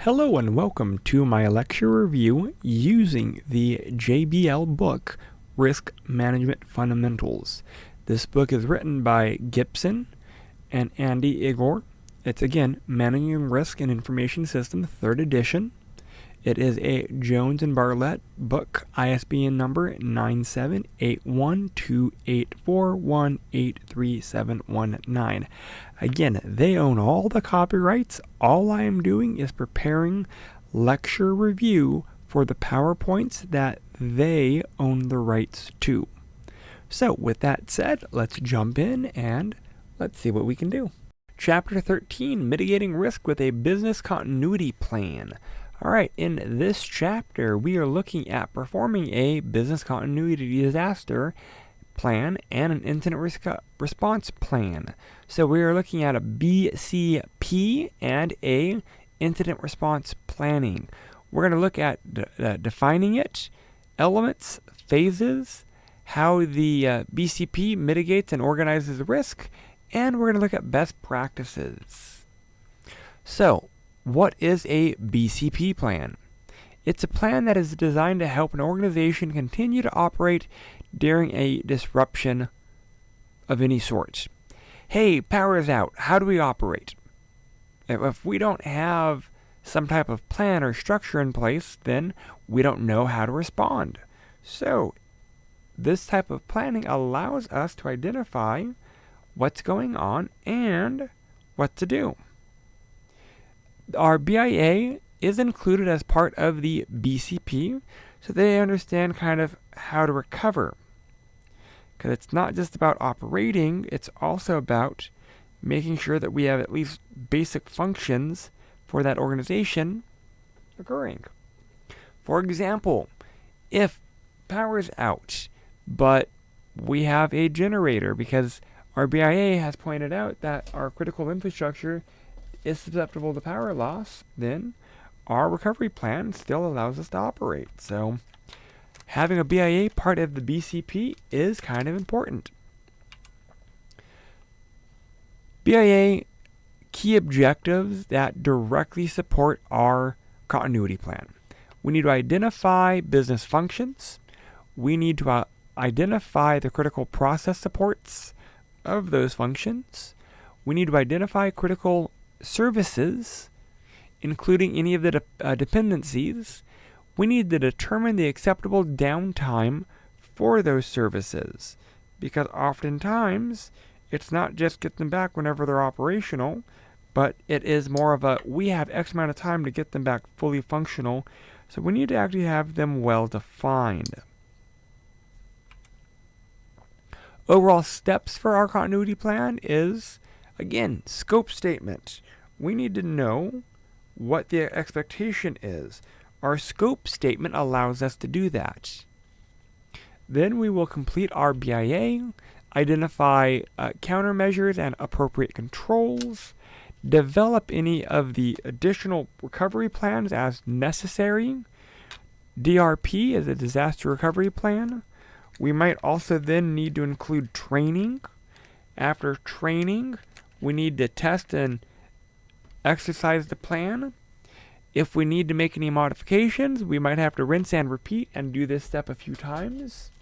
Hello and welcome to my lecture review using the JBL book, Risk Management Fundamentals. This book is written by Gibson and Andy Igonor. It's again, Managing Risk in Information Systems, 3rd edition. It is a Jones and Bartlett book, ISBN number 9781284183719. Again, they own all the copyrights. All I am doing is preparing lecture review for the PowerPoints that they own the rights to. So with that said, let's jump in and let's see what we can do. Chapter 13, Mitigating Risk with a Business Continuity Plan. Alright, in this chapter, we are looking at performing a business continuity disaster plan and an incident risk response plan. So we are looking at a BCP and a incident response planning. We're going to look at defining it, elements, phases, how the BCP mitigates and organizes risk, and we're going to look at best practices. So, what is a BCP plan? It's a plan that is designed to help an organization continue to operate during a disruption of any sort. Hey, power is out. How do we operate? If we don't have some type of plan or structure in place, then we don't know how to respond. So, this type of planning allows us to identify what's going on and what to do. Our BIA is included as part of the BCP, so they understand kind of how to recover. Because it's not just about operating, it's also about making sure that we have at least basic functions for that organization occurring. For example, if power is out, but we have a generator because our BIA has pointed out that our critical infrastructure is susceptible to power loss, then our recovery plan still allows us to operate. So having a BIA part of the BCP is kind of important. BIA key objectives that directly support our continuity plan. We need to identify business functions. We need to identify the critical process supports of those functions. We need to identify critical services, including any of the dependencies. We need to determine the acceptable downtime for those services, because oftentimes it's not just get them back whenever they're operational, but it is more of a we have X amount of time to get them back fully functional, so we need to actually have them well defined. Overall steps for our continuity plan is, again, scope statement. We need to know what the expectation is. Our scope statement allows us to do that. Then we will complete our BIA, identify countermeasures and appropriate controls, develop any of the additional recovery plans as necessary. DRP is a disaster recovery plan. We might also then need to include training. After training, we need to test and exercise the plan. If we need to make any modifications, we might have to rinse and repeat and do this step a few times.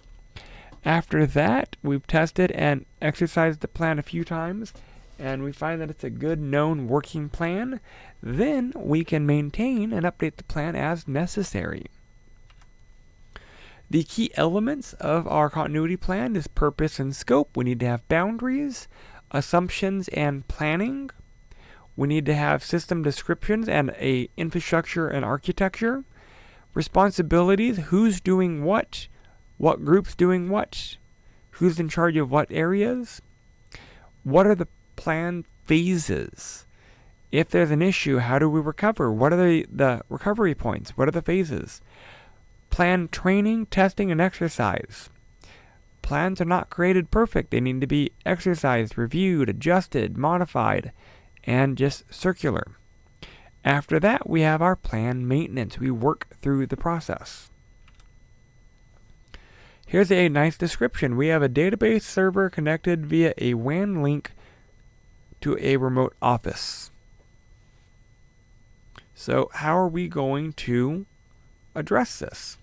After that, we've tested and exercised the plan a few times, and we find that it's a good known working plan. Then we can maintain and update the plan as necessary. The key elements of our continuity plan is purpose and scope. We need to have boundaries, assumptions, and planning. We need to have system descriptions and a infrastructure and architecture. Responsibilities, who's doing what group's doing what, who's in charge of what areas. What are the plan phases? If there's an issue, how do we recover? What are the recovery points? What are the phases? Plan training, testing, and exercise. Plans are not created perfect. They need to be exercised, reviewed, adjusted, modified, and just circular. After that, we have our plan maintenance. We work through the process. Here's a nice description. We have a database server connected via a WAN link to a remote office. So how are we going to address this?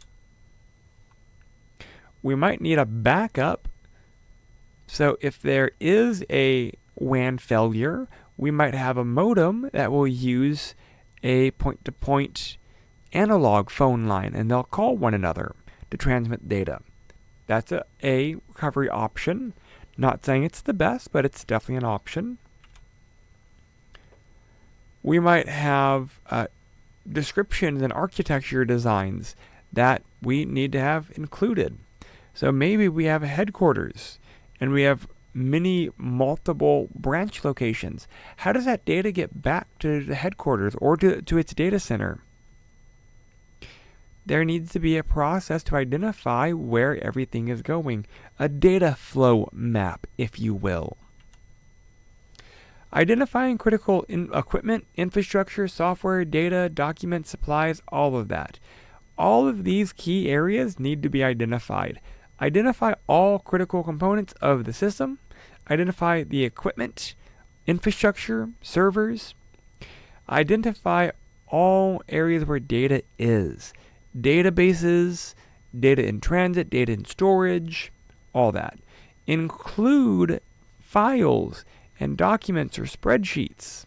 We might need a backup. So if there is a WAN failure, we might have a modem that will use a point-to-point analog phone line, and they'll call one another to transmit data. That's a recovery option. Not saying it's the best, but it's definitely an option. We might have descriptions and architecture designs that we need to have included. So maybe we have a headquarters and we have multiple branch locations. How does that data get back to the headquarters or to its data center? There needs to be a process to identify where everything is going. A data flow map, if you will. Identifying critical equipment, infrastructure, software, data, documents, supplies, all of that. All of these key areas need to be identified. Identify all critical components of the system. Identify the equipment, infrastructure, servers. Identify all areas where data is. Databases, data in transit, data in storage, all that. Include files and documents or spreadsheets.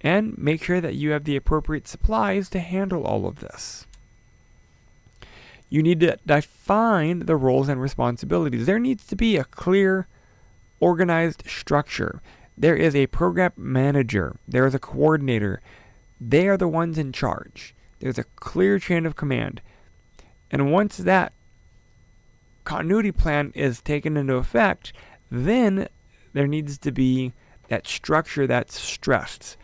And make sure that you have the appropriate supplies to handle all of this. You need to define the roles and responsibilities. There needs to be a clear, organized structure. There is a program manager. There is a coordinator. They are the ones in charge. There's a clear chain of command. And once that continuity plan is taken into effect, then there needs to be that structure that's stressed.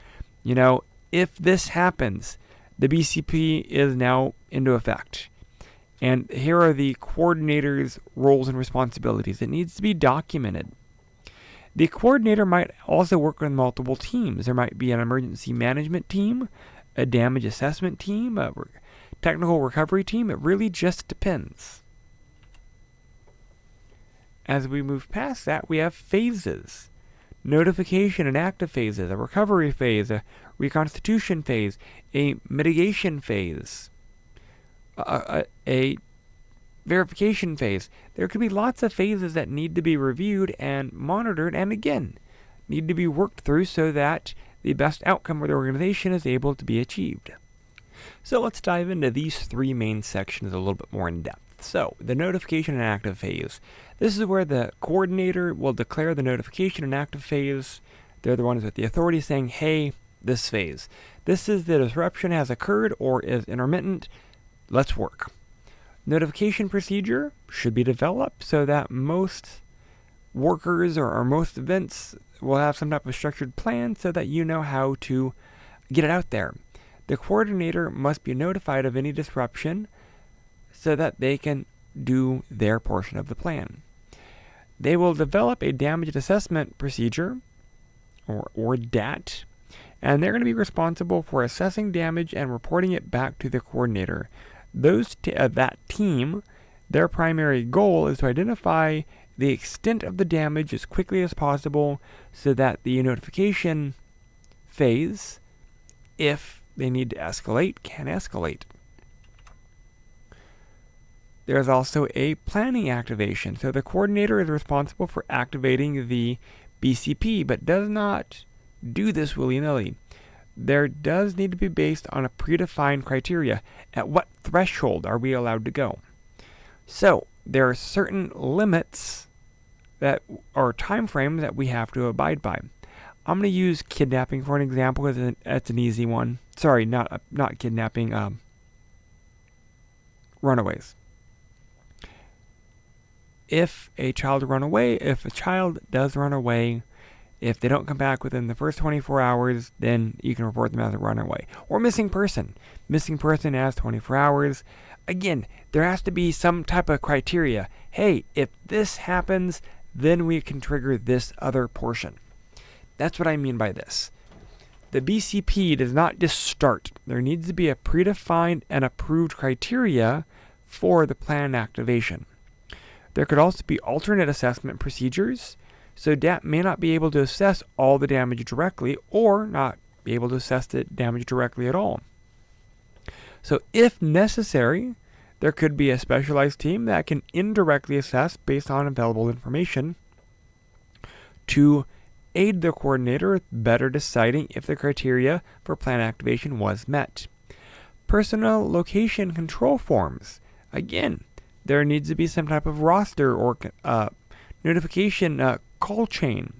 You know, if this happens, the BCP is now into effect. And here are the coordinator's roles and responsibilities. It needs to be documented. The coordinator might also work with multiple teams. There might be an emergency management team, a damage assessment team, a technical recovery team. It really just depends. As we move past that, we have phases. Notification and active phases, a recovery phase, a reconstitution phase, a mitigation phase, a verification phase. There could be lots of phases that need to be reviewed and monitored, and again, need to be worked through so that the best outcome for the organization is able to be achieved. So let's dive into these three main sections a little bit more in depth. So, the notification and active phase. This is where the coordinator will declare the notification and active phase. They're the ones with the authority saying, hey, this phase. This is the disruption has occurred or is intermittent. Let's work. Notification procedure should be developed so that most workers or most events will have some type of structured plan so that you know how to get it out there. The coordinator must be notified of any disruption so that they can do their portion of the plan. They will develop a damage assessment procedure, or DAT, and they're going to be responsible for assessing damage and reporting it back to the coordinator. That team, their primary goal is to identify the extent of the damage as quickly as possible so that the notification phase, if they need to escalate, can escalate. There's also a planning activation. So the coordinator is responsible for activating the BCP, but does not do this willy-nilly. There does need to be based on a predefined criteria. At what threshold are we allowed to go? So there are certain limits that are time frames that we have to abide by. I'm going to use kidnapping for an example because it's an easy one. Sorry, not kidnapping, runaways. If a child does run away, if they don't come back within the first 24 hours, then you can report them as a runaway. Or missing person. Missing person as 24 hours. Again, there has to be some type of criteria. Hey, if this happens, then we can trigger this other portion. That's what I mean by this. The BCP does not just start. There needs to be a predefined and approved criteria for the plan activation. There could also be alternate assessment procedures, so DAT may not be able to assess all the damage directly or not be able to assess the damage directly at all. So if necessary, there could be a specialized team that can indirectly assess based on available information to aid the coordinator with better deciding if the criteria for plan activation was met. Personnel location control forms. Again, there needs to be some type of roster or notification call chain.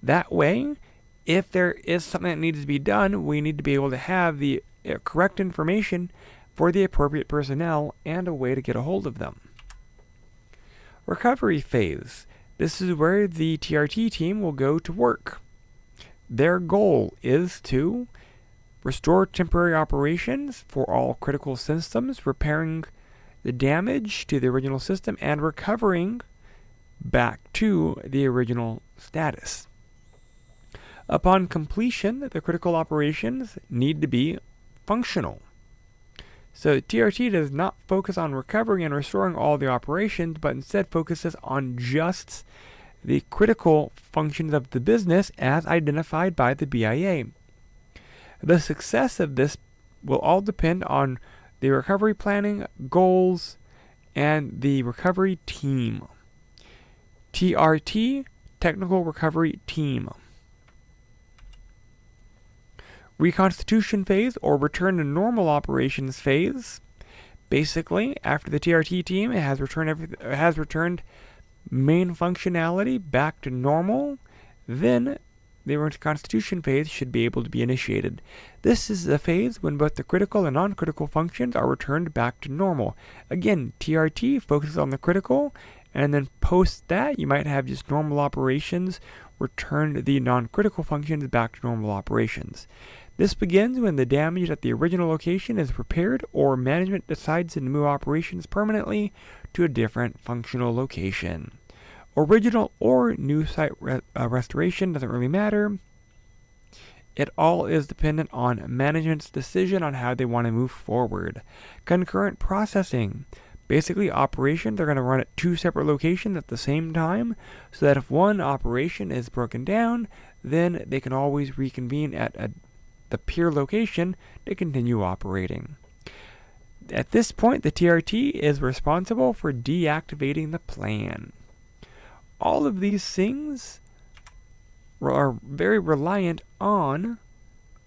That way, if there is something that needs to be done, we need to be able to have the correct information for the appropriate personnel and a way to get a hold of them. Recovery phase. This is where the TRT team will go to work. Their goal is to restore temporary operations for all critical systems, repairing the damage to the original system, and recovering back to the original status. Upon completion, the critical operations need to be functional. So TRT does not focus on recovering and restoring all the operations, but instead focuses on just the critical functions of the business as identified by the BIA. The success of this will all depend on the recovery planning, goals, and the recovery team. TRT, Technical Recovery Team. Reconstitution phase, or return to normal operations phase. Basically, after the TRT team has returned main functionality back to normal, then the reconstitution phase should be able to be initiated. This is the phase when both the critical and non-critical functions are returned back to normal. Again, TRT focuses on the critical, and then post that, you might have just normal operations return the non-critical functions back to normal operations. This begins when the damage at the original location is repaired or management decides to move operations permanently to a different functional location. Original or new site restoration doesn't really matter. It all is dependent on management's decision on how they want to move forward. Concurrent processing. Basically, operations are going to run at two separate locations at the same time, so that if one operation is broken down, then they can always reconvene at the peer location to continue operating. At this point, the TRT is responsible for deactivating the plan. All of these things are very reliant on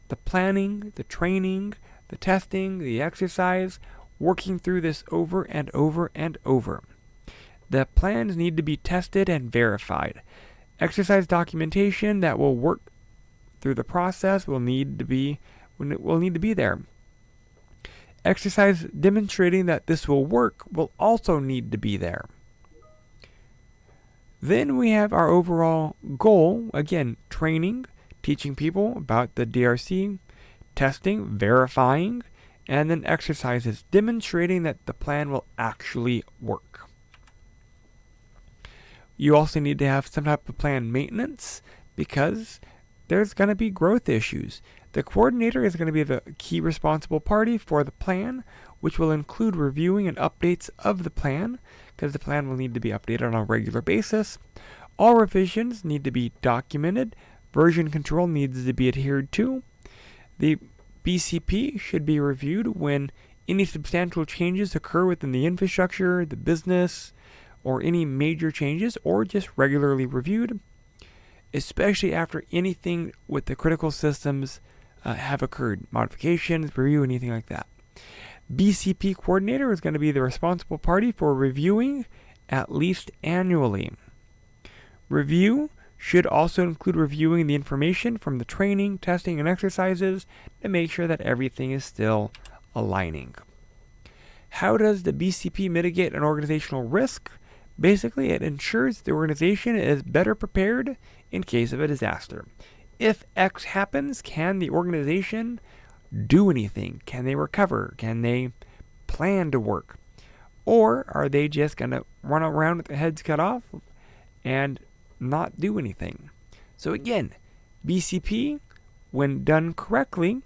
the planning, the training, the testing, the exercise, working through this over and over and over. The plans need to be tested and verified. Exercise documentation that will work through the process will need to be there. Exercise demonstrating that this will work will also need to be there. Then we have our overall goal, again, training, teaching people about the DRC, testing, verifying, and then exercises demonstrating that the plan will actually work. You also need to have some type of plan maintenance because there's going to be growth issues. The coordinator is going to be the key responsible party for the plan, which will include reviewing and updates of the plan, because the plan will need to be updated on a regular basis. All revisions need to be documented. Version control needs to be adhered to. The BCP should be reviewed when any substantial changes occur within the infrastructure, the business, or any major changes, or just regularly reviewed, especially after anything with the critical systems have occurred, modifications, review, anything like that. BCP coordinator is going to be the responsible party for reviewing at least annually. Review should also include reviewing the information from the training, testing, and exercises to make sure that everything is still aligning. How does the BCP mitigate an organizational risk? Basically, it ensures the organization is better prepared in case of a disaster. If X happens, can the organization do anything? Can they recover? Can they plan to work? Or are they just going to run around with their heads cut off and not do anything? So again, BCP, when done correctly,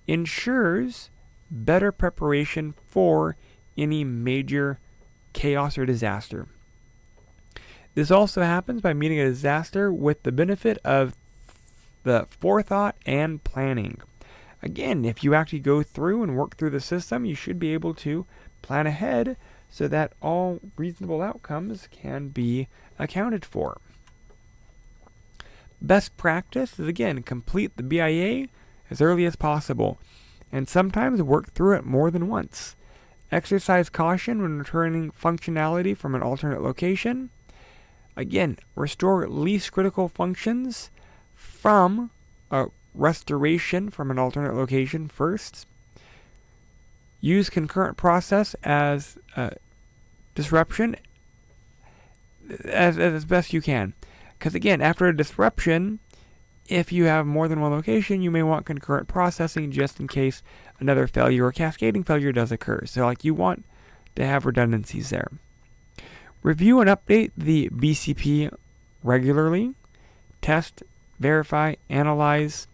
ensures better preparation for any major chaos or disaster. This also happens by meeting a disaster with the benefit of the forethought and planning. Again, if you actually go through and work through the system, you should be able to plan ahead so that all reasonable outcomes can be accounted for. Best practice is, again, complete the BIA as early as possible, and sometimes work through it more than once. Exercise caution when returning functionality from an alternate location. Again, restore least critical functions from a restoration from an alternate location first. Use concurrent process as disruption as best you can. Because again, after a disruption, if you have more than one location, you may want concurrent processing just in case another failure or cascading failure does occur. So you want to have redundancies there. Review and update the BCP regularly. Test, verify, analyze.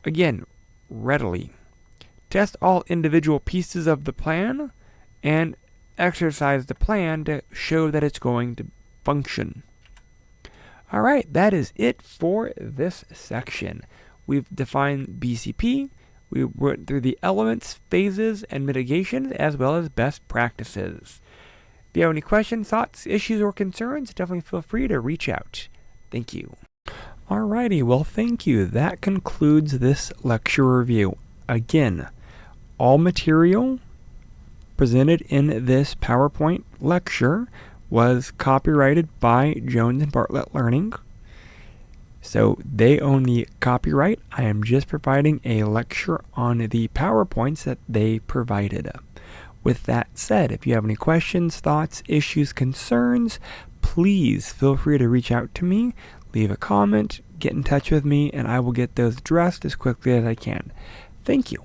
Again, readily. Test all individual pieces of the plan and exercise the plan to show that it's going to function. Alright, that is it for this section. We've defined BCP, we went through the elements, phases, and mitigations, as well as best practices. If you have any questions, thoughts, issues, or concerns, definitely feel free to reach out. Thank you. Alrighty, well thank you. That concludes this lecture review. Again, all material presented in this PowerPoint lecture was copyrighted by Jones and Bartlett Learning. So they own the copyright. I am just providing a lecture on the PowerPoints that they provided. With that said, if you have any questions, thoughts, issues, concerns, please feel free to reach out to me, leave a comment, get in touch with me, and I will get those addressed as quickly as I can. Thank you.